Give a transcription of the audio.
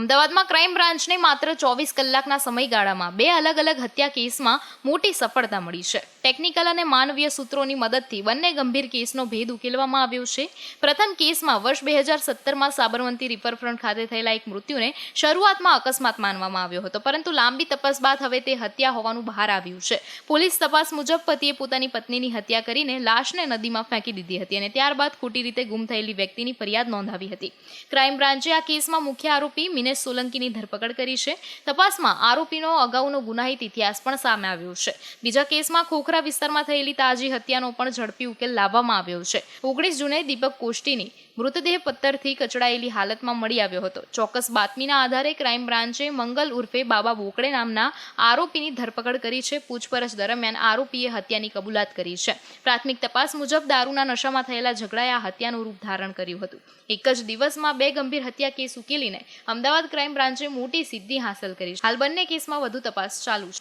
અમદાવાદમાં ક્રાઇમ બ્રાન્ચને માત્ર 24 કલાકના સમયગાળામાં 2 અલગ અલગ હત્યા કેસમાં મોટી સફળતા મળી છે. ટેકનિકલ અને માનવીય સૂત્રોની મદદથી બંને ગંભીર કેસનો ભેદ ઉકેલવામાં આવ્યો છે. પ્રથમ કેસમાં વર્ષ 2017માં સાબરમતી રિવરફ્રન્ટ ખાતે થયેલા એક મૃત્યુને શરૂઆતમાં અકસ્માત માનવામાં આવ્યો હતો, પરંતુ લાંબી તપાસ બાદ હવે તે હત્યા હોવાનું બહાર આવ્યું છે. પોલીસ તપાસ મુજબ પતિએ પોતાની પત્નીની હત્યા કરીને લાશને નદીમાં ફેંકી દીધી હતી અને ત્યારબાદ ખોટી રીતે ગુમ થયેલી વ્યક્તિની ફરિયાદ નોંધાવી હતી. ક્રાઇમ બ્રાન્ચે આ કેસમાં મુખ્ય આરોપી મિનેશ સોલંકીની ધરપકડ કરી છે. તપાસમાં આરોપીનો અગાઉનો ગુનાહિત ઇતિહાસ પણ સામે આવ્યો છે. બીજા કેસમાં ખોખરા વિસ્તારમાં થયેલી તાજી હત્યાનો પણ ઝડપી ઉકેલ લાવવામાં આવ્યો છે. 19 જૂને દીપક કોષ્ટીની મૃતદેહ પથ્થરથી કચડાયેલી હાલતમાં મળી આવ્યો હતો. ચોક્કસ બાતમીના આધારે ક્રાઇમ બ્રાન્ચે મંગલ ઉર્ફે બાબા બોકડે નામના આરોપીની ધરપકડ કરી છે. પૂછપરછ દરમિયાન આરોપીએ હત્યાની કબૂલાત કરી છે. પ્રાથમિક તપાસ મુજબ દારૂના નશામાં થયેલા ઝઘડાએ આ હત્યાનું રૂપ ધારણ કર્યું હતું. એક જ દિવસમાં 2 ગંભીર હત્યા કેસ ઉકેલીને અમદાવાદ ક્રાઇમ બ્રાન્ચે મોટી સિદ્ધિ હાંસલ કરી છે. હાલ બંને કેસમાં વધુ તપાસ ચાલુ છે.